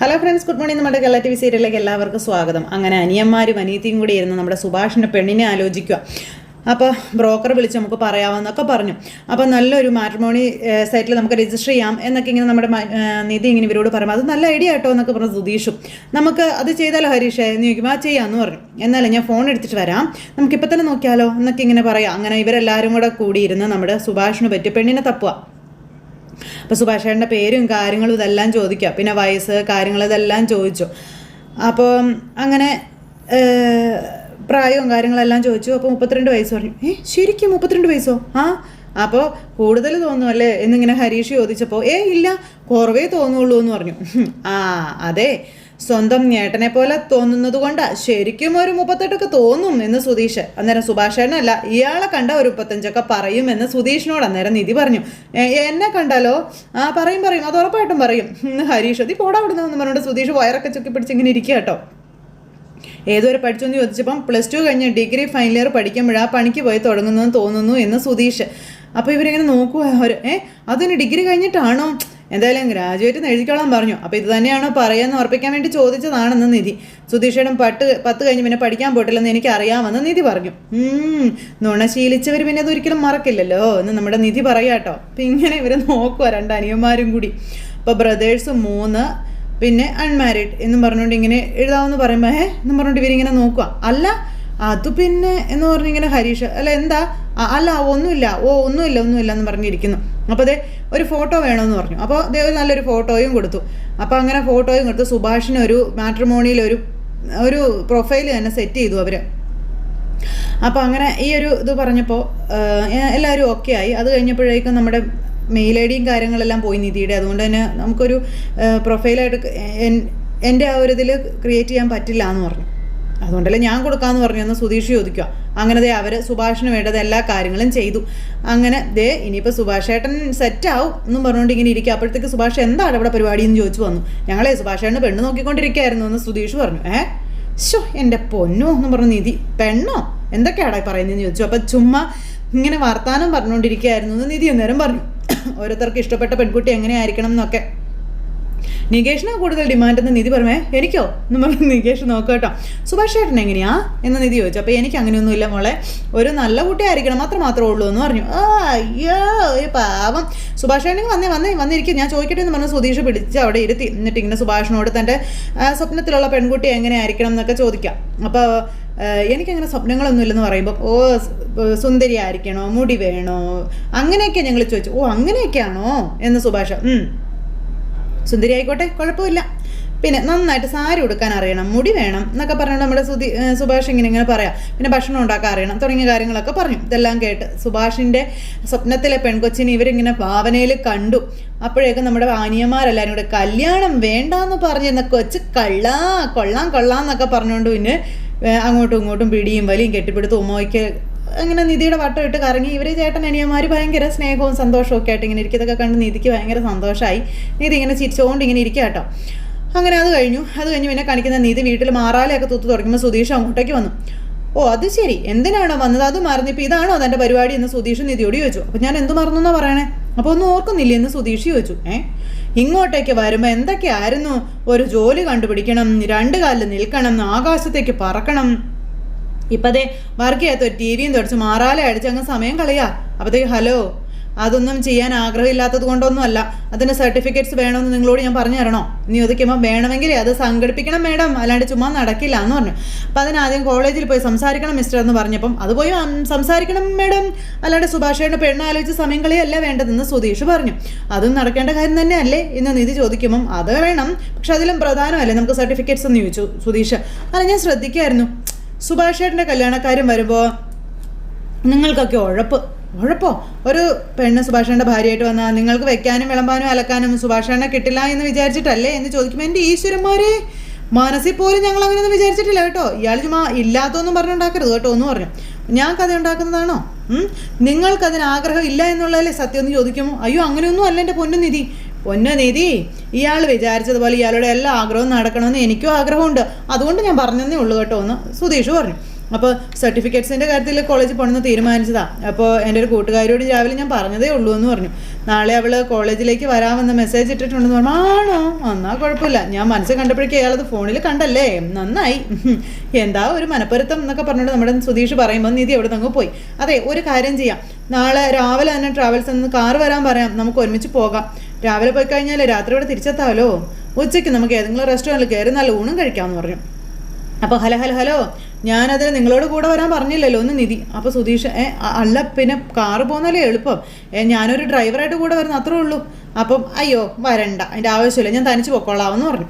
Hello friends, good morning. നമ്മുടെ Kerala TV സീരിയലിലേക്ക് എല്ലാവർക്കും സ്വാഗതം. അങ്ങനെ അനിയന്മാരും അനിയത്തിയും കൂടി ഇരുന്ന് നമ്മുടെ സുഭാഷിൻ്റെ പെണ്ണിനെ ആലോചിക്കുക. അപ്പോൾ ബ്രോക്കർ വിളിച്ച് നമുക്ക് പറയാമെന്നൊക്കെ പറഞ്ഞു. അപ്പോൾ നല്ലൊരു മാട്രിമോണി സൈറ്റിൽ നമുക്ക് രജിസ്റ്റർ ചെയ്യാം എന്നൊക്കെ ഇങ്ങനെ നമ്മുടെ നിധി ഇങ്ങനെ ഇവരോട് പറയുമ്പോൾ അത് നല്ല ഐഡിയ കേട്ടോ എന്നൊക്കെ പറഞ്ഞു സുധീഷും. നമുക്ക് അത് ചെയ്താലോ ഹരീഷേ എന്ന് ചോദിക്കുമ്പോൾ ആ ചെയ്യാമെന്ന് പറഞ്ഞു. എന്നാലും ഞാൻ ഫോൺ എടുത്തിട്ട് വരാം, നമുക്കിപ്പോൾ തന്നെ നോക്കിയാലോ എന്നൊക്കെ ഇങ്ങനെ പറയാം. അങ്ങനെ ഇവരെല്ലാവരും കൂടെ കൂടിയിരുന്ന് നമ്മുടെ സുഭാഷിന് പറ്റിയ പെണ്ണിനെ തപ്പുക. അപ്പോൾ സുഭാഷേട്ടൻ്റെ പേരും കാര്യങ്ങളും ഇതെല്ലാം ചോദിക്കുക, പിന്നെ വയസ്സ് കാര്യങ്ങൾ ഇതെല്ലാം ചോദിച്ചു. അപ്പോൾ അങ്ങനെ പ്രായവും കാര്യങ്ങളെല്ലാം ചോദിച്ചു. അപ്പോൾ 32 വയസ്സ് പറഞ്ഞു. ശരിക്കും 32 വയസ്സോ? അപ്പോൾ കൂടുതൽ തോന്നുമല്ലേ എന്നിങ്ങനെ ഹരീഷ് ചോദിച്ചപ്പോൾ ഇല്ല, കുറവേ തോന്നുള്ളൂ എന്ന് പറഞ്ഞു. അതെ, സ്വന്തം ഞേട്ടനെ പോലെ തോന്നുന്നത് കൊണ്ടാ, ശരിക്കും ഒരു 38 തോന്നും എന്ന് സുധീഷ്. അന്നേരം സുഭാഷേട്ടനല്ല, ഇയാളെ കണ്ട ഒരു 35 പറയും എന്ന് സുധീഷിനോട് അന്നേരം നിധി പറഞ്ഞു. എന്നെ കണ്ടാലോ? പറയും, അത് ഉറപ്പായിട്ടും പറയും ഹരീഷ്. അത് പോടാ അവിടുന്ന് എന്ന് പറഞ്ഞിട്ട് സുധീഷ് വയറൊക്കെ ചുക്കി പിടിച്ചിങ്ങനെ ഇരിക്കുക കേട്ടോ. ഏതുവരെ പഠിച്ചെന്ന് ചോദിച്ചപ്പം +2 കഴിഞ്ഞ് ഡിഗ്രി ഫൈനൽ ഇയർ പഠിക്കുമ്പോഴാ പണിക്ക് പോയി തുടങ്ങുന്നതെന്ന് തോന്നുന്നു എന്ന് സുധീഷ്. അപ്പോൾ ഇവരിങ്ങനെ നോക്കുക, അവർ അതിന് ഡിഗ്രി കഴിഞ്ഞിട്ടാണോ? എന്തായാലും ഗ്രാജുവേറ്റ് എഴുതിക്കോളാൻ പറഞ്ഞു. അപ്പോൾ ഇത് തന്നെയാണോ പറയാമെന്ന് ഉറപ്പിക്കാൻ വേണ്ടി ചോദിച്ചതാണെന്ന് നിധി. സുധീഷേടം 10 കഴിഞ്ഞ് പിന്നെ പഠിക്കാൻ പോയിട്ടില്ലെന്ന് എനിക്ക് അറിയാമെന്ന് നിധി പറഞ്ഞു. നുണ ശീലിച്ചവർ പിന്നെ അതൊരിക്കലും മറക്കില്ലല്ലോ എന്ന് നമ്മുടെ നിധി പറയാട്ടോ. അപ്പം ഇങ്ങനെ ഇവരെ നോക്കുക, 2 അനിയന്മാരും കൂടി. അപ്പോൾ ബ്രദേഴ്സ് 3, പിന്നെ അൺമാരീഡ് എന്നും പറഞ്ഞുകൊണ്ട് ഇങ്ങനെ എഴുതാമെന്ന് പറയുമ്പോൾ എന്നും പറഞ്ഞുകൊണ്ട് ഇവരിങ്ങനെ നോക്കുക. അല്ല അത് പിന്നെ എന്ന് പറഞ്ഞിങ്ങനെ ഹരീഷ്, അല്ല എന്താ? അല്ല ഒന്നുമില്ല എന്ന് പറഞ്ഞിരിക്കുന്നു. അപ്പോൾ അതേ ഒരു ഫോട്ടോ വേണമെന്ന് പറഞ്ഞു. അപ്പോൾ അതേ നല്ലൊരു ഫോട്ടോയും കൊടുത്തു. അപ്പോൾ അങ്ങനെ ഫോട്ടോയും കൊടുത്തു. സുഭാഷിന് ഒരു മാട്രിമോണിയിൽ ഒരു പ്രൊഫൈൽ തന്നെ സെറ്റ് ചെയ്തു അവർ. അപ്പോൾ അങ്ങനെ ഈ ഒരു ഇത് പറഞ്ഞപ്പോൾ എല്ലാവരും ഓക്കെ ആയി. അത് കഴിഞ്ഞപ്പോഴേക്കും നമ്മുടെ മെയിൽ ഐ ഡിയും കാര്യങ്ങളെല്ലാം പോയി നിധിയുടെ. അതുകൊണ്ട് തന്നെ നമുക്കൊരു പ്രൊഫൈലായിട്ട് എൻ്റെ ആ ഒരു ഇതിൽ ക്രിയേറ്റ് ചെയ്യാൻ പറ്റില്ല എന്ന് പറഞ്ഞു. അതുകൊണ്ടല്ലേ ഞാൻ കൊടുക്കാമെന്ന് പറഞ്ഞു എന്ന് സുധീഷ് ചോദിക്കുക. അങ്ങനെ അവർ സുഭാഷിന് വേണ്ടത് എല്ലാ കാര്യങ്ങളും ചെയ്തു. അങ്ങനെ ഇനിയിപ്പോൾ സുഭാഷേട്ടൻ സെറ്റാവും എന്നും പറഞ്ഞുകൊണ്ട് ഇങ്ങനെ ഇരിക്കുക. അപ്പോഴത്തേക്ക് സുഭാഷ് എന്താണ് ഇവിടെ പരിപാടി എന്ന് ചോദിച്ചു വന്നു. ഞങ്ങളെ സുഭാഷേട്ടന് പെണ്ണ് നോക്കിക്കൊണ്ടിരിക്കുകയായിരുന്നു എന്ന് സുധീഷ് പറഞ്ഞു. എൻ്റെ പൊന്നോ എന്നും പറഞ്ഞു നിധി. പെണ്ണോ? എന്തൊക്കെയാടാ പറയുന്നതെന്ന് ചോദിച്ചു. അപ്പം ചുമ്മാ ഇങ്ങനെ വർത്താനം പറഞ്ഞുകൊണ്ടിരിക്കുകയായിരുന്നു എന്ന് നിധി അന്നേരം പറഞ്ഞു. ഓരോരുത്തർക്ക് ഇഷ്ടപ്പെട്ട പെൺകുട്ടി എങ്ങനെയായിരിക്കണം എന്നൊക്കെ. നികേഷിനാണ് കൂടുതൽ ഡിമാൻഡ് എന്ന് നിധി പറഞ്ഞേ. എനിക്കോ എന്ന് പറഞ്ഞു നികേഷ് നോക്കുക കേട്ടോ. സുഭാഷ് ചേട്ടൻ എങ്ങനെയാ എന്ന് നിധി ചോദിച്ചു. അപ്പോൾ എനിക്ക് അങ്ങനെയൊന്നുമില്ല മോളെ, ഒരു നല്ല കുട്ടിയായിരിക്കണം മാത്രമേ ഉള്ളൂ എന്ന് പറഞ്ഞു. അയ്യോ ഒരു പാവം. സുഭാഷ് ചേട്ടൻ വന്നിരിക്കും, ഞാൻ ചോദിക്കട്ടെ എന്ന് പറഞ്ഞ് സുധീഷ് പിടിച്ച് അവിടെ ഇരുത്തി. എന്നിട്ട് ഇങ്ങനെ സുഭാഷിനോട് തൻ്റെ സ്വപ്നത്തിലുള്ള പെൺകുട്ടി എങ്ങനെയായിരിക്കണം എന്നൊക്കെ ചോദിക്കാം. അപ്പോൾ എനിക്കങ്ങനെ സ്വപ്നങ്ങളൊന്നുമില്ലെന്ന് പറയുമ്പോൾ സുന്ദരി ആയിരിക്കണോ, മുടി വേണോ, അങ്ങനെയൊക്കെ ഞങ്ങൾ ചോദിച്ചു. അങ്ങനെയൊക്കെയാണോ എന്ന് സുഭാഷ്. സുന്ദരി ആയിക്കോട്ടെ, കുഴപ്പമില്ല, പിന്നെ നന്നായിട്ട് സാരി ഉടുക്കാൻ അറിയണം, മുടി വേണം എന്നൊക്കെ പറഞ്ഞുകൊണ്ട് നമ്മുടെ സുഭാഷ് ഇങ്ങനെ പറയാം. പിന്നെ ഭക്ഷണം ഉണ്ടാക്കാൻ അറിയണം തുടങ്ങിയ കാര്യങ്ങളൊക്കെ പറഞ്ഞു. ഇതെല്ലാം കേട്ട് സുഭാഷിൻ്റെ സ്വപ്നത്തിലെ പെൺകൊച്ചിനെ ഇവരിങ്ങനെ ഭാവനയിൽ കണ്ടു. അപ്പോഴേക്കും നമ്മുടെ അനിയന്മാരെല്ലാവരും കൂടെ കല്യാണം വേണ്ടാന്ന് പറഞ്ഞിരുന്ന കൊച്ച് കൊള്ളാം എന്നൊക്കെ പറഞ്ഞുകൊണ്ട് പിന്നെ അങ്ങോട്ടും ഇങ്ങോട്ടും പിടിയും വലിയും കെട്ടിപ്പിടുത്ത് ഉമ്മയ്ക്ക് അങ്ങനെ നിധിയുടെ വട്ടം ഇട്ട് കറങ്ങി. ഇവർ ചേട്ടൻ അനിയന്മാർ ഭയങ്കര സ്നേഹവും സന്തോഷവും ഒക്കെ ആയിട്ട് ഇങ്ങനെ ഇരിക്കുന്നതൊക്കെ കണ്ട് നിധിക്ക് ഭയങ്കര സന്തോഷമായി. നിധി ഇങ്ങനെ ചിരിച്ചുകൊണ്ട് ഇങ്ങനെ ഇരിക്കുക കേട്ടോ. അങ്ങനെ അത് കഴിഞ്ഞ് പിന്നെ കാണിക്കുന്ന നിധി വീട്ടിൽ മാറാലയൊക്കെ തൂത്ത് തുടങ്ങുമ്പോൾ സുധീഷ് അങ്ങോട്ടേക്ക് വന്നു. അത് ശരി, എന്തിനാണോ വന്നത്? അത് മറന്നിപ്പോൾ ഇതാണോ അതെൻ്റെ പരിപാടി എന്ന് സുധീഷ് നിധിയോട് ചോദിച്ചു. അപ്പോൾ ഞാൻ എന്ത് മറന്നു എന്നാ പറയണേ? അപ്പോൾ ഒന്നും ഓർക്കുന്നില്ലേ എന്ന് സുധീഷ് ചോദിച്ചു. ഇങ്ങോട്ടേക്ക് വരുമ്പോൾ എന്തൊക്കെയായിരുന്നു? ഒരു ജോലി കണ്ടുപിടിക്കണം, 2 കാലിൽ നിൽക്കണം, ആകാശത്തേക്ക് പറക്കണം. ഇപ്പതേ വർഗീയത്ത് ഒരു TV തുടച്ച് മാറാല അടിച്ച് അങ്ങ് സമയം കളയാ. അപ്പോഴത്തേക്ക് ഹലോ, അതൊന്നും ചെയ്യാൻ ആഗ്രഹമില്ലാത്തത് കൊണ്ടൊന്നും അല്ല, അതിൻ്റെ സർട്ടിഫിക്കറ്റ്സ് വേണമെന്ന് നിങ്ങളോട് ഞാൻ പറഞ്ഞു തരണോ? നീ ഒതുക്കുമ്പോൾ വേണമെങ്കിൽ അത് സംഘടിപ്പിക്കണം മേഡം, അല്ലാണ്ട് ചുമ്മാ നടക്കില്ല എന്ന് പറഞ്ഞു. അപ്പം അതിനാദ്യം കോളേജിൽ പോയി സംസാരിക്കണം മിസ്റ്റർ എന്ന് പറഞ്ഞപ്പം അത് പോയി സംസാരിക്കണം മേഡം, അല്ലാണ്ട് സുഭാഷയുടെ പെണ്ണാലോചിച്ച് സമയം കളിയല്ല വേണ്ടതെന്ന് സുധീഷ് പറഞ്ഞു. അതും നടക്കേണ്ട കാര്യം തന്നെയല്ലേ എന്ന് നിധി ചോദിക്കുമ്പം അത് വേണം, പക്ഷെ അതിലും പ്രധാനമല്ലേ നമുക്ക് സർട്ടിഫിക്കറ്റ്സ് എന്ന് ചോദിച്ചു സുധീഷ്. അല്ല ഞാൻ ശ്രദ്ധിക്കായിരുന്നു, സുഭാഷേട്ടൻ്റെ കല്യാണക്കാരും വരുമ്പോൾ നിങ്ങൾക്കൊക്കെ ഉഴപ്പോ ഒരു പെണ്ണ് സുഭാഷേട്ടൻ്റെ ഭാര്യയായിട്ട് വന്നാൽ നിങ്ങൾക്ക് വെക്കാനും വിളമ്പാനും അലക്കാനും സുഭാഷേട്ടനെ കിട്ടില്ല എന്ന് വിചാരിച്ചിട്ടല്ലേ എന്ന് ചോദിക്കുമ്പോൾ എൻ്റെ ഈശ്വരന്മാരെ, മനസ്സിൽ പോലും ഞങ്ങൾ അങ്ങനെയൊന്നും വിചാരിച്ചിട്ടില്ല കേട്ടോ. ഇയാൾ ചുമ്മാ ഇല്ലാത്തൊന്നും പറഞ്ഞുണ്ടാക്കരുത് കേട്ടോ എന്ന് പറഞ്ഞു. ഞാൻ കഥ ഉണ്ടാക്കുന്നതാണോ? നിങ്ങൾക്കതിന് ആഗ്രഹം ഇല്ല എന്നുള്ളതല്ലേ സത്യം എന്ന് ചോദിക്കുമോ? അയ്യോ അങ്ങനെയൊന്നും അല്ല എൻ്റെ പൊന്നുനിധി, ഇയാൾ വിചാരിച്ചതുപോലെ ഇയാളുടെ എല്ലാ ആഗ്രഹവും നടക്കണമെന്ന് എനിക്കും ആഗ്രഹമുണ്ട്, അതുകൊണ്ട് ഞാൻ പറഞ്ഞതേ ഉള്ളൂ കേട്ടോ എന്ന് സുധീഷ് പറഞ്ഞു. അപ്പോൾ സർട്ടിഫിക്കറ്റ്സിൻ്റെ കാര്യത്തിൽ കോളേജിൽ പോകണമെന്ന് തീരുമാനിച്ചതാണ്. അപ്പോൾ എൻ്റെ ഒരു കൂട്ടുകാരിയോട് രാവിലെ ഞാൻ പറഞ്ഞതേ ഉള്ളൂ എന്ന് പറഞ്ഞു. നാളെ അവൾ കോളേജിലേക്ക് വരാമെന്ന് മെസ്സേജ് ഇട്ടിട്ടുണ്ടെന്ന് പറഞ്ഞു. ആണോ, എന്നാൽ കുഴപ്പമില്ല. ഞാൻ മനസ്സിൽ കണ്ടപ്പോഴേക്കും അയാളത് ഫോണിൽ കണ്ടല്ലേ, നന്നായി. എന്താ ഒരു മനപ്പൊരുത്തം എന്നൊക്കെ പറഞ്ഞിട്ട് നമ്മുടെ സുധീഷ് പറയുമ്പോൾ നിധി അവിടെ നിന്ന് പോയി. അതെ, ഒരു കാര്യം ചെയ്യാം, നാളെ രാവിലെ തന്നെ ട്രാവൽസിൽ നിന്ന് കാർ വരാൻ പറയാം, നമുക്ക് ഒരുമിച്ച് പോകാം. രാവിലെ പോയി കഴിഞ്ഞാൽ രാത്രി ഇവിടെ തിരിച്ചെത്താമല്ലോ. ഉച്ചയ്ക്ക് നമുക്ക് ഏതെങ്കിലും റെസ്റ്റോറൻറ്റിൽ കയറി നല്ല ഊണും കഴിക്കാമെന്ന് പറഞ്ഞു. അപ്പോൾ ഹലോ ഞാനതിന് നിങ്ങളോട് കൂടെ വരാൻ പറഞ്ഞില്ലല്ലോ ഒന്ന് നിധി. അപ്പോൾ സുധീഷ് അല്ല, പിന്നെ കാറ് പോകുന്നല്ലേ എളുപ്പം, ഞാനൊരു ഡ്രൈവറായിട്ട് കൂടെ വരുന്നു, അത്രേ ഉള്ളൂ. അപ്പം അയ്യോ വരണ്ട, അതിൻ്റെ ആവശ്യമില്ല, ഞാൻ തനിച്ച് പൊക്കോളാമെന്ന് പറഞ്ഞു.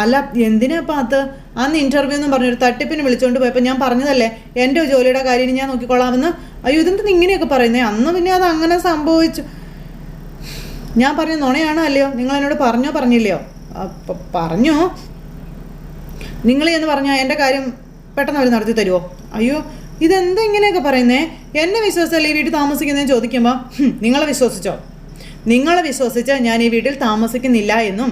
അല്ല എന്തിനാ അപ്പം അത്, അന്ന് ഇൻ്റർവ്യൂ എന്നും പറഞ്ഞൊരു തട്ടിപ്പിന് വിളിച്ചുകൊണ്ട് പോയപ്പോൾ ഞാൻ പറഞ്ഞതല്ലേ എൻ്റെ ജോലിയുടെ കാര്യം ഞാൻ നോക്കിക്കൊള്ളാമെന്ന്. അയ്യോ ഇതെന്ത് ഇങ്ങനെയൊക്കെ പറയുന്നേ, അന്ന് പിന്നെ അത് അങ്ങനെ സംഭവിച്ചു. ഞാൻ പറഞ്ഞു നുണയാണോ അല്ലയോ, നിങ്ങൾ എന്നോട് പറഞ്ഞില്ലയോ? പറഞ്ഞു, നിങ്ങൾ എന്ന് പറഞ്ഞാൽ എൻ്റെ കാര്യം പെട്ടെന്ന് അവർ നടത്തി തരുമോ? അയ്യോ ഇതെന്താ ഇങ്ങനെയൊക്കെ പറയുന്നേ, എന്നെ വിശ്വസിച്ചല്ലേ ഈ വീട്ടിൽ താമസിക്കുന്നതെന്ന് ചോദിക്കുമ്പോൾ നിങ്ങളെ വിശ്വസിച്ച് ഞാൻ ഈ വീട്ടിൽ താമസിക്കുന്നില്ല എന്നും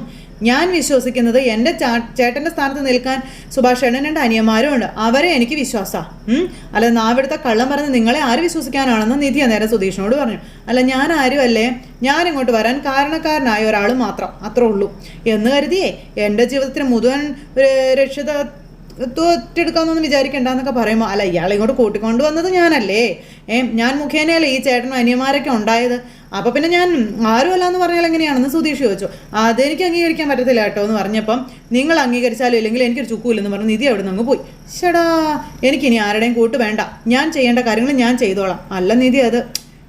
ഞാൻ വിശ്വസിക്കുന്നത് എൻ്റെ ചേട്ടൻ്റെ സ്ഥാനത്ത് നിൽക്കാൻ സുഭാഷ് ചേട്ടൻ 2 അനിയന്മാരും ഉണ്ട്, അവരെ എനിക്ക് വിശ്വാസമാണ്. അല്ല നാവിടുത്തെ കള്ളം പറഞ്ഞ് നിങ്ങളെ ആര് വിശ്വസിക്കാനാണെന്ന് നിധി നേരെ സുധീഷിനോട് പറഞ്ഞു. അല്ല ഞാൻ ആരുമല്ലേ, ഞാൻ ഇങ്ങോട്ട് വരാൻ കാരണക്കാരനായ ഒരാൾ മാത്രം, അത്രേ ഉള്ളൂ എന്ന് കരുതിയേ എൻ്റെ ജീവിതത്തിന് മുഴുവൻ തോറ്റെടുക്കാമെന്നൊന്നും വിചാരിക്കണ്ടെന്നൊക്കെ പറയുമ്പോൾ അല്ല ഇയാളെ ഇങ്ങോട്ട് കൂട്ടിക്കൊണ്ട് വന്നത് ഞാനല്ലേ, ഞാൻ മുഖേനയല്ലേ ഈ ചേട്ടനും അനിയന്മാരൊക്കെ ഉണ്ടായത്, അപ്പോൾ പിന്നെ ഞാൻ ആരുമല്ല എന്ന് പറഞ്ഞാൽ എങ്ങനെയാണെന്ന് സുധീഷ് ചോദിച്ചു. അതെനിക്ക് അംഗീകരിക്കാൻ പറ്റത്തില്ല കേട്ടോ എന്ന് പറഞ്ഞപ്പം നിങ്ങൾ അംഗീകരിച്ചാലും ഇല്ലെങ്കിൽ എനിക്കൊരു ചുക്കൂല്ലെന്ന് പറഞ്ഞ് നിധി അവിടെ നിന്ന് പോയി. ചേടാ എനിക്കിനി ആരുടെയും കൂട്ട് വേണ്ട, ഞാൻ ചെയ്യേണ്ട കാര്യങ്ങൾ ഞാൻ ചെയ്തോളാം. അല്ല നിധി, അത്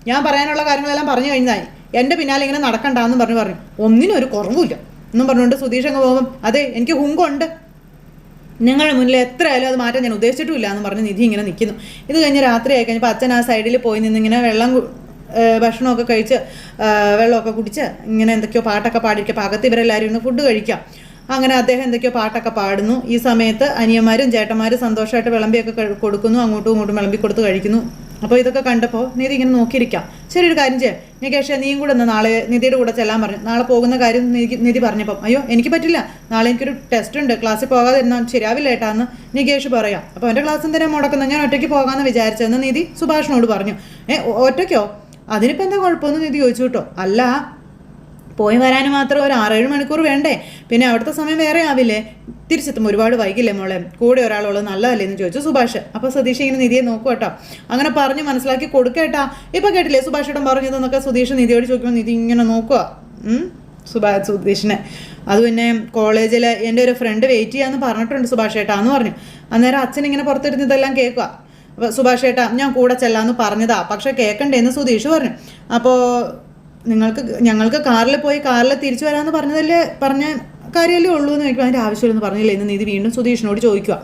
ഞാൻ പറയാനുള്ള കാര്യങ്ങളെല്ലാം പറഞ്ഞു കഴിഞ്ഞായി, എൻ്റെ പിന്നാലെ ഇങ്ങനെ നടക്കണ്ടെന്ന് പറഞ്ഞു ഒന്നിനും ഒരു കുറവുമില്ല എന്നും പറഞ്ഞുകൊണ്ട് സുധീഷ് അങ്ങ് പോകുമ്പം അതെ എനിക്ക് ഹുങ്കുണ്ട്, നിങ്ങളുടെ മുന്നിൽ എത്ര ആയാലും അത് മാറ്റാൻ ഞാൻ ഉദ്ദേശിച്ചിട്ടുമില്ല എന്ന് പറഞ്ഞ് നിധി ഇങ്ങനെ നിൽക്കുന്നു. ഇത് കഴിഞ്ഞ് രാത്രി ആയി കഴിഞ്ഞപ്പോൾ അച്ഛൻ ആ സൈഡിൽ പോയി നിന്നിങ്ങനെ ഭക്ഷണമൊക്കെ കഴിച്ച് വെള്ളമൊക്കെ കുടിച്ച് ഇങ്ങനെ എന്തൊക്കെയോ പാട്ടൊക്കെ പാടിയിരിക്കുക. പാകത്ത് ഇവരെല്ലാവരും ഇന്ന് ഫുഡ് കഴിക്കാം. അങ്ങനെ അദ്ദേഹം എന്തൊക്കെയോ പാട്ടൊക്കെ പാടുന്നു. ഈ സമയത്ത് അനിയന്മാരും ചേട്ടന്മാരും സന്തോഷമായിട്ട് വിളമ്പിയൊക്കെ കൊടുക്കുന്നു, അങ്ങോട്ടും ഇങ്ങോട്ടും വിളമ്പി കൊടുത്ത് കഴിക്കുന്നു. അപ്പോൾ ഇതൊക്കെ കണ്ടപ്പോൾ നിധി ഇങ്ങനെ നോക്കിയിരിക്കാം. ശരി ഒരു കാര്യം ചെയ്യാം നികേഷ്, നീയും കൂടെ ഒന്ന് നാളെ നിധിയുടെ കൂടെ ചെല്ലാൻ പറഞ്ഞു. നാളെ പോകുന്ന കാര്യം നിധി പറഞ്ഞപ്പം അയ്യോ എനിക്ക് പറ്റില്ല, നാളെ എനിക്കൊരു ടെസ്റ്റ് ഉണ്ട്, ക്ലാസ്സിൽ പോകാതെ എന്നാൽ ശരിയാവില്ല ഏട്ടാ എന്ന് നികേഷ് പറയാം. അപ്പോൾ എൻ്റെ ക്ലാസ് എന്തിനാ മുടക്കുന്നത്, ഞാൻ ഒറ്റയ്ക്ക് പോകാമെന്ന് വിചാരിച്ചതെന്ന് നിധി സുഭാഷിനോട് പറഞ്ഞു. ഒറ്റയ്ക്കോ, അതിനിപ്പോൾ എന്താ കുഴപ്പമൊന്നും നിധി ചോദിച്ചു കേട്ടോ. അല്ല പോയി വരാൻ മാത്രം ഒരു 6-7 മണിക്കൂർ വേണ്ടേ, പിന്നെ അവിടുത്തെ സമയം വേറെ ആവില്ലേ, തിരിച്ചെത്തുമ്പോൾ ഒരുപാട് വൈകില്ലേ മോളെ, കൂടെ ഒരാളുള്ളത് നല്ലതല്ലേ എന്ന് ചോദിച്ചു സുഭാഷ്. അപ്പോൾ സതീഷ് ഇങ്ങനെ നിധിയെ നോക്കുക കേട്ടോ, അങ്ങനെ പറഞ്ഞ് മനസ്സിലാക്കി കൊടുക്കേട്ടാ. ഇപ്പം കേട്ടില്ലേ സുഭാഷേട്ടൻ പറഞ്ഞതെന്നൊക്കെ സുധീഷ് നിധിയോട് ചോദിക്കുമ്പോൾ നിധി ഇങ്ങനെ നോക്കുക സുധീഷിനെ. അത് പിന്നെ കോളേജിൽ എൻ്റെ ഒരു ഫ്രണ്ട് വെയിറ്റ് ചെയ്യാമെന്ന് പറഞ്ഞിട്ടുണ്ട് സുഭാഷ് ഏട്ടാ എന്ന് പറഞ്ഞു. അന്നേരം അച്ഛൻ ഇങ്ങനെ പുറത്തിരുന്ന് ഇതെല്ലാം കേൾക്കുക. അപ്പോൾ സുഭാഷ് ഏട്ടാ ഞാൻ കൂടെ ചെല്ലാമെന്ന് പറഞ്ഞതാ, പക്ഷേ കേൾക്കണ്ടേന്ന് സുധീഷ് പറഞ്ഞു. അപ്പോൾ ഞങ്ങൾക്ക് കാറിൽ പോയി കാറിൽ തിരിച്ചു വരാമെന്ന് പറഞ്ഞ കാര്യമല്ലേ ഉള്ളൂ എന്ന് ചോദിക്കുമ്പോൾ അതിൻ്റെ ആവശ്യമില്ലെന്ന് പറഞ്ഞില്ലേ എന്ന് നീതി വീണ്ടും സുധീഷിനോട് ചോദിക്കുക.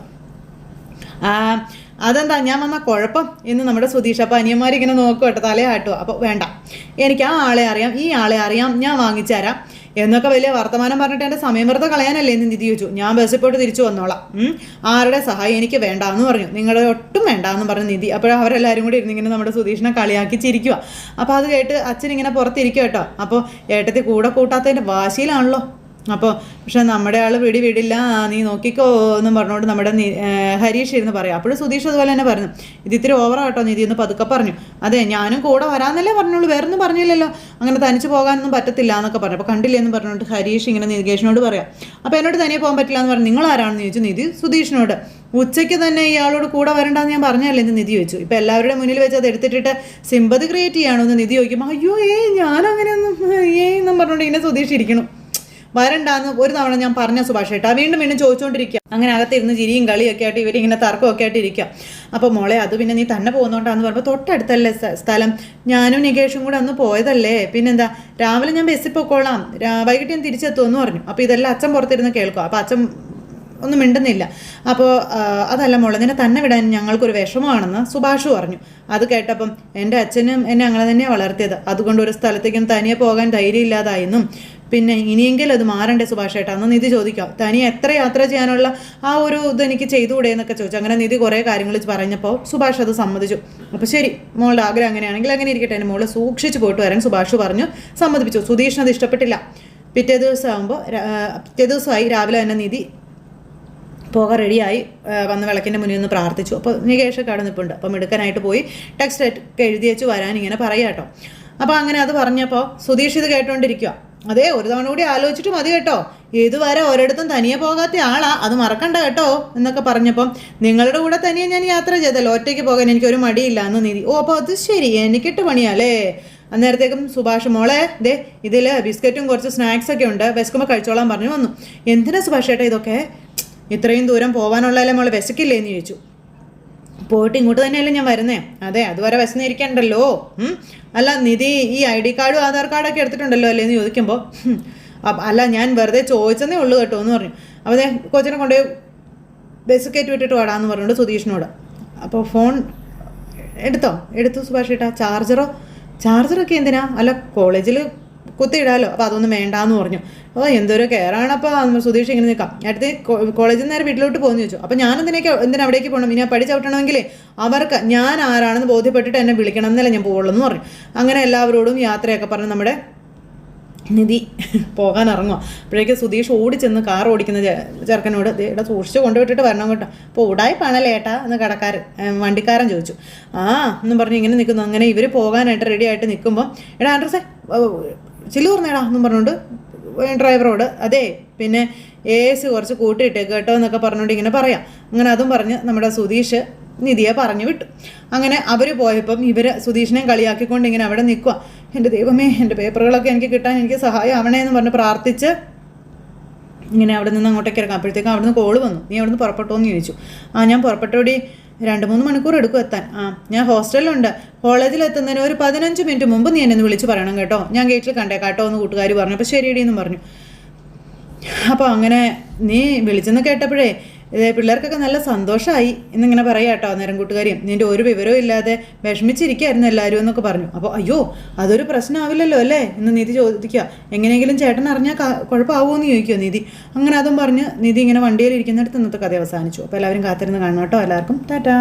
അതെന്താ ഞാൻ വന്ന കുഴപ്പം എന്ന് നമ്മുടെ സുധീഷ്. അപ്പോൾ അനിയന്മാരിങ്ങനെ നോക്കുക കേട്ടോ, തലയാട്ടോ. അപ്പോൾ വേണ്ട, എനിക്ക് ആ ആളെ അറിയാം, ഈ ആളെ അറിയാം, ഞാൻ വാങ്ങിച്ചു തരാം എന്നൊക്കെ വലിയ വർത്തമാനം പറഞ്ഞിട്ട് എൻ്റെ സമയം വെറുതെ കളയാനല്ലേ എന്ന് നിധി ചോദിച്ചു. ഞാൻ ബസ്സിൽ പോയിട്ട് തിരിച്ചു വന്നോളാം, ആരുടെ സഹായം എനിക്ക് വേണ്ടാന്ന് പറഞ്ഞു, നിങ്ങളുടെ ഒട്ടും വേണ്ടാന്ന് പറഞ്ഞു നിധി. അപ്പോൾ അവരെല്ലാവരും കൂടി ഇരുന്നിങ്ങനെ നമ്മുടെ സുധീഷിനെ കളിയാക്കി ചിരിക്കുക. അപ്പോൾ അത് കേട്ട് അച്ഛനിങ്ങനെ പുറത്തിരിക്കുക കേട്ടോ. അപ്പോൾ ഏട്ടത്തി കൂടെ കൂട്ടാത്തതിൻ്റെ വാശിയിലാണല്ലോ. അപ്പോൾ പക്ഷെ നമ്മുടെ ആൾ വിടില്ല, നീ നോക്കിക്കോ എന്നും പറഞ്ഞുകൊണ്ട് നമ്മുടെ ഹരീഷ് ഇരുന്ന് പറയാം. അപ്പോഴും സുധീഷ് അതുപോലെ തന്നെ പറഞ്ഞു, ഇത് ഇത്തിരി ഓവറാ കേട്ടോ നിധി എന്ന് പതുക്കെ പറഞ്ഞു. അതെ ഞാനും കൂടെ വരാമെന്നല്ലേ പറഞ്ഞുള്ളൂ, വേറൊന്നും പറഞ്ഞില്ലല്ലോ, അങ്ങനെ തനിച്ച് പോകാനൊന്നും പറ്റത്തില്ല എന്നൊക്കെ പറഞ്ഞു. അപ്പോൾ കണ്ടില്ലേ എന്ന് പറഞ്ഞുകൊണ്ട് ഹരീഷ് ഇങ്ങനെ നികേഷിനോട് പറയാം. അപ്പോൾ എന്നോട് തനിയെ പോകാൻ പറ്റില്ല എന്ന് പറഞ്ഞു. നിങ്ങൾ ആരാണെന്ന് ചോദിച്ചു നിധി സുധീഷിനോട്. ഉച്ചയ്ക്ക് തന്നെ ഇയാളോട് കൂടെ വരണ്ടെന്ന് ഞാൻ പറഞ്ഞല്ലേ എന്ന് നിധി ചോദിച്ചു. ഇപ്പോൾ എല്ലാവരുടെ മുന്നിൽ വെച്ച് അത് എടുത്തിട്ടിട്ട് സിമ്പതി ക്രിയേറ്റ് ചെയ്യണോ എന്ന് നിധി ചോദിക്കുമ്പോൾ അയ്യോ ഞാനങ്ങനെയൊന്നും എന്നും പറഞ്ഞുകൊണ്ട് ഇങ്ങനെ സുധീഷ് ഇരിക്കണം. വരണ്ടാന്ന് ഒരു തവണ ഞാൻ പറഞ്ഞ സുഭാഷ് ഏട്ടാ, വീണ്ടും ചോദിച്ചുകൊണ്ടിരിക്കുക. അങ്ങനെ അകത്തിരുന്ന് ചിരിയും കളിയൊക്കെ ആയിട്ട് ഇവരിങ്ങനെ തർക്കമൊക്കെ ആയിട്ട് ഇരിക്കുക. അപ്പോൾ മോളെ അത് പിന്നെ നീ തന്നെ പോകുന്നോണ്ടാന്ന് പറയുമ്പോൾ തൊട്ടടുത്തല്ലേ സ്ഥലം, ഞാനും നികേഷും കൂടെ അന്ന് പോയതല്ലേ, പിന്നെന്താ രാവിലെ ഞാൻ ബസ്സിൽ പോയിക്കോളാം, വൈകിട്ട് ഞാൻ തിരിച്ചെത്തുമെന്ന് പറഞ്ഞു. അപ്പോൾ ഇതെല്ലാം അച്ഛൻ പുറത്തിരുന്ന് കേൾക്കുക. അപ്പോൾ അച്ഛൻ ഒന്നും മിണ്ടുന്നില്ല. അപ്പോൾ അതല്ല മോളെ, നിന്നെ തന്നെ വിടാൻ ഞങ്ങൾക്കൊരു വിഷമമാണെന്ന് സുഭാഷ് പറഞ്ഞു. അത് കേട്ടപ്പം എൻ്റെ അച്ഛനും എന്നെ അങ്ങനെ തന്നെയാണ് വളർത്തിയത്, അതുകൊണ്ട് ഒരു സ്ഥലത്തേക്കും തനിയെ പോകാൻ ധൈര്യമില്ലാതായെന്നും പിന്നെ ഇനിയെങ്കിലും അത് മാറണ്ടേ സുഭാഷ് ഏട്ടാ എന്ന് നിധി ചോദിക്കാം. തനിയെ എത്ര യാത്ര ചെയ്യാനുള്ള ആ ഒരു ഇതെനിക്ക് ചെയ്തുകൂടെ എന്നൊക്കെ ചോദിച്ചു. അങ്ങനെ നിധി കുറേ കാര്യങ്ങൾ പറഞ്ഞപ്പോൾ സുഭാഷ് അത് സമ്മതിച്ചു. അപ്പോൾ ശരി മോളുടെ ആഗ്രഹം അങ്ങനെയാണെങ്കിൽ അങ്ങനെ ഇരിക്കട്ടെ, എൻ്റെ മോളെ സൂക്ഷിച്ച് പോയിട്ട് വരാൻ സുഭാഷ് പറഞ്ഞു, സമ്മതിപ്പിച്ചു. സുധീഷിന് അത് ഇഷ്ടപ്പെട്ടില്ല. പിറ്റേ ദിവസമായി രാവിലെ തന്നെ നിധി പോകാൻ റെഡിയായി വന്ന് വിളക്കിൻ്റെ മുന്നിൽ നിന്ന് പ്രാർത്ഥിച്ചു. അപ്പോൾ നികേഷൊക്കെ അവിടെ നിൽപ്പുണ്ട്. അപ്പം എടുക്കാനായിട്ട് പോയി ടെക്സ്റ്റ് ഒക്കെ എഴുതി വെച്ച് വരാൻ ഇങ്ങനെ പറയാം കേട്ടോ. അപ്പോൾ അങ്ങനെ അത് പറഞ്ഞപ്പോൾ സുധീഷ് ഇത് കേട്ടോണ്ടിരിക്കുക. അതെ, ഒരു തവണ കൂടി ആലോചിച്ചിട്ട് മതി കേട്ടോ, ഇതുവരെ ഒരിടത്തും തനിയെ പോകാത്ത ആളാ, അത് മറക്കണ്ട കേട്ടോ എന്നൊക്കെ പറഞ്ഞപ്പം നിങ്ങളുടെ കൂടെ തനിയെ ഞാൻ യാത്ര ചെയ്തല്ലോ, ഒറ്റയ്ക്ക് പോകാൻ എനിക്കൊരു മടിയില്ല എന്ന് നിധി. ഓ അപ്പോൾ അത് ശരി, എനിക്കിട്ട് പണിയാല്ലേ. അന്നേരത്തേക്കും സുഭാഷ് മോളെ ദേ ഇതിൽ ബിസ്ക്കറ്റും കുറച്ച് സ്നാക്സൊക്കെ ഉണ്ട്, വിശക്കുമ്പോൾ കഴിച്ചോളാൻ പറഞ്ഞു വന്നു. എന്തിനാ സുഭാഷ് ചേട്ടാ ഇതൊക്കെ, ഇത്രയും ദൂരം പോകാനുള്ളതല്ലേ മോളെ, വിശക്കില്ലേ എന്ന് ചോദിച്ചു. പോയിട്ട് ഇങ്ങോട്ട് തന്നെയല്ലേ ഞാൻ വരുന്നേ. അതെ, അതുവരെ വിശന്നിരിക്കണ്ടല്ലോ. അല്ല നിധി ഈ ID കാർഡും ആധാർ കാർഡൊക്കെ എടുത്തിട്ടുണ്ടല്ലോ അല്ലേ എന്ന് ചോദിക്കുമ്പോൾ അല്ല ഞാൻ വെറുതെ ചോദിച്ചതേ ഉള്ളൂ കേട്ടോ എന്ന് പറഞ്ഞു. അപ്പോൾ അതെ കൊച്ചിനെ കൊണ്ടുപോയി ബിസ്ക്കറ്റ് വിട്ടിട്ട് വാടാന്ന് പറഞ്ഞുകൊണ്ട് സുധീഷിനോട്. അപ്പോൾ ഫോൺ എടുത്തു സുഭാഷ് ചേട്ടാ. ചാർജറൊക്കെ എന്തിനാ, അല്ല കോളേജിൽ കുത്തിയിടാലോ, അപ്പോൾ അതൊന്നും വേണ്ടാന്ന് പറഞ്ഞു. അപ്പോൾ എന്തൊരു കെയറാണ്. അപ്പോൾ സുധീഷ് ഇങ്ങനെ നിൽക്കാം. അടുത്ത് കോളേജിൽ നിന്ന് നേരെ വീട്ടിലോട്ട് പോകുന്നു ചോദിച്ചു. അപ്പോൾ എന്തിനാ അവിടേക്ക് പോകണം, ഇനി പഠിച്ചവിട്ടണമെങ്കിൽ അവർക്ക് ഞാൻ ആരാണെന്ന് ബോധ്യപ്പെട്ടിട്ട് എന്നെ വിളിക്കണം എന്നല്ലേ ഞാൻ പോകുള്ളൂ എന്ന് പറഞ്ഞു. അങ്ങനെ എല്ലാവരോടും യാത്രയൊക്കെ പറഞ്ഞ് നമ്മുടെ നിധി പോകാൻ ഇറങ്ങുക. അപ്പോഴേക്ക് സുധീഷ് ഓടിച്ചെന്ന് കാർ ഓടിക്കുന്ന ചെറുക്കനോട് ഇവിടെ സൂക്ഷിച്ച് കൊണ്ടുവിട്ടിട്ട് വരണം കേട്ടോ, അപ്പോൾ ഉടായിപ്പാണല്ലേ ഏട്ടാ എന്ന് വണ്ടിക്കാരൻ ചോദിച്ചു. എന്നും പറഞ്ഞ് ഇങ്ങനെ നിൽക്കുന്നു. അങ്ങനെ ഇവർ പോകാനായിട്ട് റെഡി ആയിട്ട് നിൽക്കുമ്പോൾ എടാ ആൻഡ്രസേ ചില്ലു പറഞ്ഞേടാ എന്നും പറഞ്ഞുകൊണ്ട് ഡ്രൈവറോട് അതെ പിന്നെ AC കുറച്ച് കൂട്ടിയിട്ടേക്ക് കേട്ടോ എന്നൊക്കെ പറഞ്ഞുകൊണ്ട് ഇങ്ങനെ പറയാം. അങ്ങനെ അതും പറഞ്ഞ് നമ്മുടെ സുധീഷ് നിധിയെ പറഞ്ഞു വിട്ടു. അങ്ങനെ അവർ പോയപ്പം ഇവർ സുധീഷിനെ കളിയാക്കിക്കൊണ്ട് ഇങ്ങനെ അവിടെ നിൽക്കുക. എൻ്റെ ദൈവമേ, എൻ്റെ പേപ്പറുകളൊക്കെ എനിക്ക് കിട്ടാൻ എനിക്ക് സഹായം ആവണേ എന്ന് പറഞ്ഞ് പ്രാർത്ഥിച്ച് ഇങ്ങനെ അവിടെ നിന്ന് അങ്ങോട്ടേക്ക് ഇറങ്ങാം. അപ്പോഴത്തേക്കും അവിടെ നിന്ന് കോള് വന്നു. നീ അവിടെ നിന്ന് പുറപ്പെട്ടോ എന്ന് ചോദിച്ചു. ഞാൻ പുറപ്പെട്ടോടി, 2-3 മണിക്കൂർ എടുക്കും എത്താൻ. ഞാൻ ഹോസ്റ്റലിലുണ്ട്, കോളേജിൽ എത്തുന്നതിന് ഒരു 15 മിനിറ്റ് മുമ്പ് നീ എന്നെ വിളിച്ച് പറയണം കേട്ടോ, ഞാൻ ഗേറ്റിൽ കണ്ടേക്കാട്ടോ എന്ന് കൂട്ടുകാർ പറഞ്ഞു. അപ്പോൾ ശരിയടി എന്നും പറഞ്ഞു. അപ്പോൾ അങ്ങനെ നീ വിളിച്ചെന്ന് കേട്ടപ്പോഴേ പിള്ളേർക്കൊക്കെ നല്ല സന്തോഷമായി എന്നിങ്ങനെ പറയാം കേട്ടോ. അന്നേരം കൂട്ടുകാരിയും നിൻ്റെ ഒരു വിവരവും ഇല്ലാതെ വിഷമിച്ചിരിക്കുകയായിരുന്നു എല്ലാവരും എന്നൊക്കെ പറഞ്ഞു. അപ്പോൾ അയ്യോ അതൊരു പ്രശ്നമാവില്ലല്ലോ അല്ലേ എന്ന് നിധി ചോദിക്കുക. എങ്ങനെയെങ്കിലും ചേട്ടൻ അറിഞ്ഞാൽ കുഴപ്പമാവുമോ എന്ന് ചോദിക്കുമോ നിധി. അങ്ങനെ അതും പറഞ്ഞ് നിധി ഇങ്ങനെ വണ്ടിയിൽ ഇരിക്കുന്നിടത്ത് ഇന്നത്തെ കഥ അവസാനിച്ചു. അപ്പോൾ എല്ലാവരും കാത്തിരുന്ന് കാണണം കേട്ടോ. എല്ലാവർക്കും ടാറ്റാ.